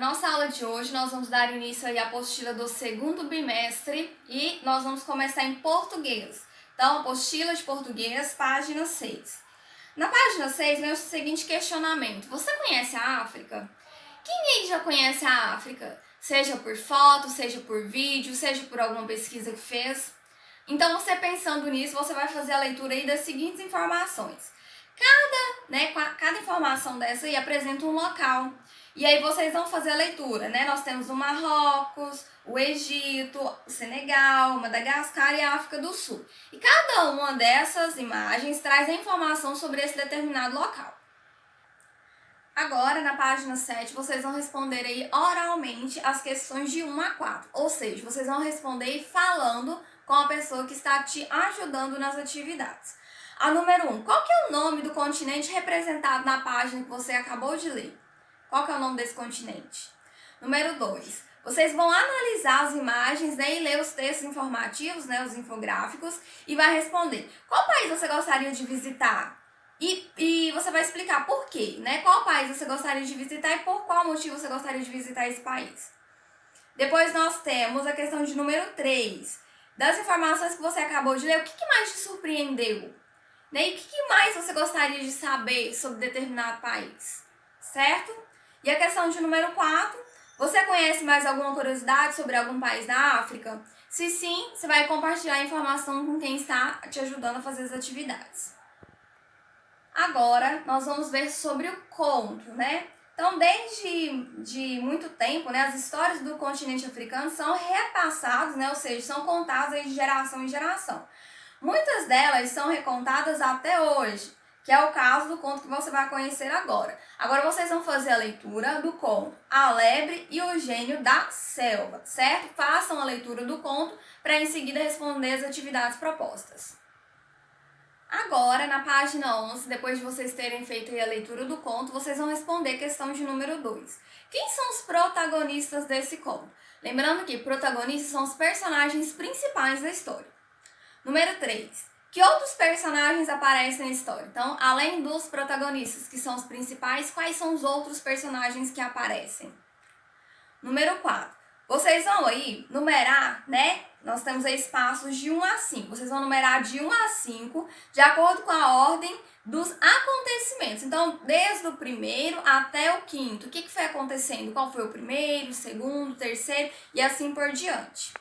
nossa aula de hoje nós vamos dar início aí à apostila do segundo bimestre e nós vamos começar em português. Então, apostila de português, página 6. Na página 6 vem o seguinte questionamento. Você conhece a África? Quem aí já conhece a África? Seja por foto, seja por vídeo, seja por alguma pesquisa que fez. Então, você pensando nisso, você vai fazer a leitura aí das seguintes informações. Cada informação dessa aí apresenta um local. E aí vocês vão fazer a leitura, né? Nós temos o Marrocos, o Egito, o Senegal, Madagascar e a África do Sul. E cada uma dessas imagens traz a informação sobre esse determinado local. Agora, na página 7, vocês vão responder aí oralmente as questões de 1 a 4. Ou seja, vocês vão responder falando com a pessoa que está te ajudando nas atividades. A número 1, qual que é o nome do continente representado na página que você acabou de ler? Qual que é o nome desse continente? Número 2, vocês vão analisar as imagens, né, e ler os textos informativos, né, os infográficos, e vai responder qual país você gostaria de visitar? E você vai explicar por quê, né? Qual país você gostaria de visitar e por qual motivo você gostaria de visitar esse país. Depois nós temos a questão de número 3. Das informações que você acabou de ler, o que mais te surpreendeu? Né? E o que mais você gostaria de saber sobre determinado país? Certo? E a questão de número 4. Você conhece mais alguma curiosidade sobre algum país da África? Se sim, você vai compartilhar a informação com quem está te ajudando a fazer as atividades. Agora, nós vamos ver sobre o conto, né? Então, desde muito tempo, né, as histórias do continente africano são repassadas, né, ou seja, são contadas aí de geração em geração. Muitas delas são recontadas até hoje, que é o caso do conto que você vai conhecer agora. Agora vocês vão fazer a leitura do conto A Lebre e o Gênio da Selva, certo? Façam a leitura do conto para em seguida responder as atividades propostas. Agora, na página 11, depois de vocês terem feito a leitura do conto, vocês vão responder a questão de número 2. Quem são os protagonistas desse conto? Lembrando que protagonistas são os personagens principais da história. Número 3. Que outros personagens aparecem na história? Então, além dos protagonistas, que são os principais, quais são os outros personagens que aparecem? Número 4. Vocês vão aí numerar, né? Nós temos aí espaços de 1 a 5. Vocês vão numerar de 1 a 5 de acordo com a ordem dos acontecimentos. Então, desde o primeiro até o quinto. O que foi acontecendo? Qual foi o primeiro, o segundo, o terceiro e assim por diante.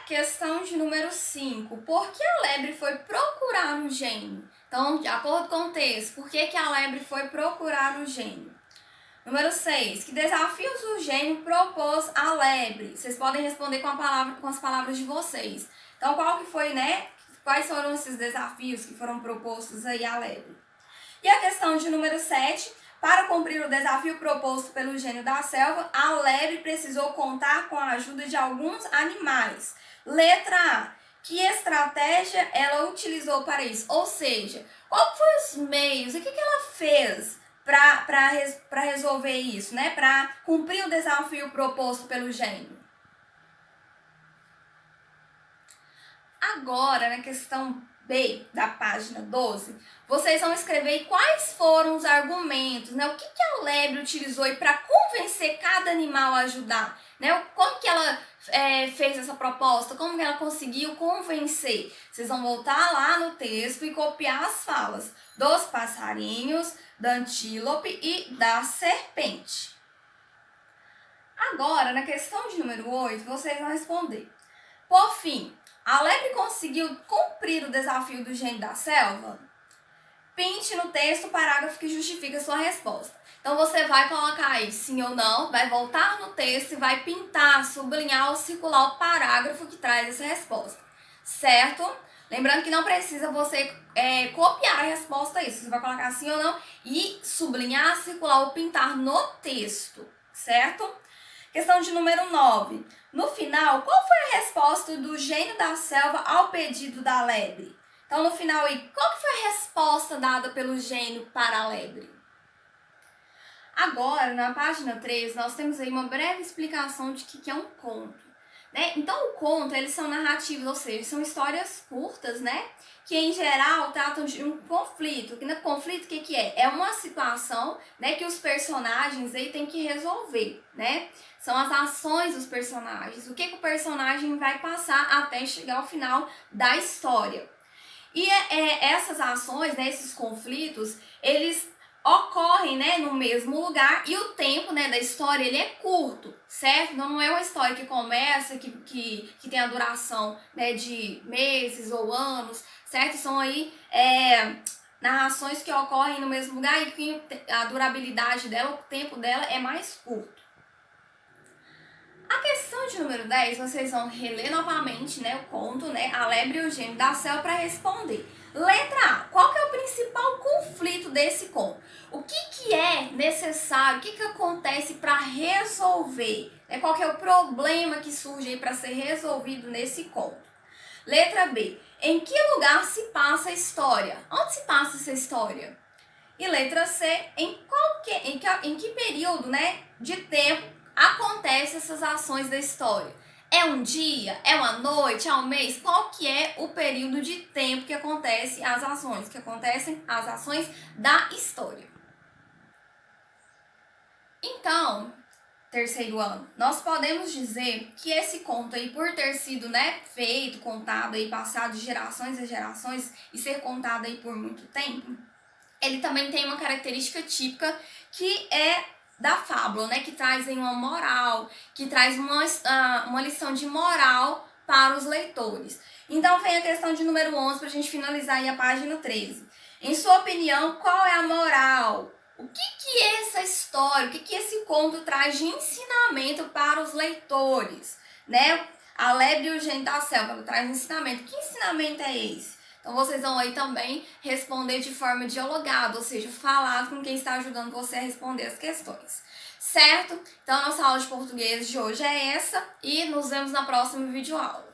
Questão de número 5. Por que a lebre foi procurar o gênio? Então, de acordo com o texto, por que a lebre foi procurar o gênio? Número 6. Que desafios o gênio propôs à lebre? Vocês podem responder com as palavras de vocês. Então, qual que foi, né? Quais foram esses desafios que foram propostos aí à lebre? E a questão de número 7. Para cumprir o desafio proposto pelo gênio da selva, a lebre precisou contar com a ajuda de alguns animais. Letra A. Que estratégia ela utilizou para isso? Ou seja, qual foram os meios? O que ela fez para resolver isso, né? Para cumprir o desafio proposto pelo gênio? Agora, na questão B da página 12, vocês vão escrever quais foram os argumentos, né? O que a lebre utilizou para convencer cada animal a ajudar, né? Como que ela fez essa proposta, como que ela conseguiu convencer. Vocês vão voltar lá no texto e copiar as falas dos passarinhos, da antílope e da serpente. Agora, na questão de número 8, vocês vão responder. Por fim, a lebre conseguiu cumprir o desafio do gênio da selva? Pinte no texto o parágrafo que justifica a sua resposta. Então, você vai colocar aí sim ou não, vai voltar no texto e vai pintar, sublinhar ou circular o parágrafo que traz essa resposta. Certo? Lembrando que não precisa você copiar a resposta a isso. Você vai colocar sim ou não e sublinhar, circular ou pintar no texto. Certo? Questão de número 9. No final, qual foi a resposta do gênio da selva ao pedido da lebre? Então, no final, qual foi a resposta dada pelo gênio para a lebre? Agora, na página 3, nós temos aí uma breve explicação de que é um conto. né? Então, o conto, eles são narrativos, ou seja, são histórias curtas, né? Que, em geral, tratam de um conflito. Que no conflito, o que é? É uma situação, né, que os personagens aí têm que resolver, né? São as ações dos personagens. O que o personagem vai passar até chegar ao final da história. E essas ações, né, esses conflitos, eles ocorrem, né, no mesmo lugar e o tempo, né, da história ele é curto, certo? Então não é uma história que começa, que tem a duração, né, de meses ou anos, certo? São aí narrações que ocorrem no mesmo lugar e que a durabilidade dela, o tempo dela é mais curto. A questão de número 10, vocês vão reler novamente, né, o conto, né, A Lebre e o Gênio da Selva para responder. Letra A, qual que é o principal conflito desse conto? O que é necessário, o que acontece para resolver? Né, qual que é o problema que surge aí para ser resolvido nesse conto? Letra B, em que lugar se passa a história? Onde se passa essa história? E letra C, em que período, né, de tempo acontecem essas ações da história? É um dia? É uma noite? É um mês? Qual que é o período de tempo que acontecem as ações? Que acontecem as ações da história. Então, terceiro ano, nós podemos dizer que esse conto aí, por ter sido, né, feito, contado aí, passado de gerações a gerações e ser contado aí por muito tempo, ele também tem uma característica típica que é da fábula, né? Que traz aí uma moral, que traz uma lição de moral para os leitores. Então vem a questão de número 11 para a gente finalizar aí a página 13. Em sua opinião, qual é a moral? O que é essa história? O que esse conto traz de ensinamento para os leitores? Né? A Lebre e o Gênio da Selva traz ensinamento. Que ensinamento é esse? Então, vocês vão aí também responder de forma dialogada, ou seja, falar com quem está ajudando você a responder as questões. Certo? Então, a nossa aula de português de hoje é essa e nos vemos na próxima videoaula.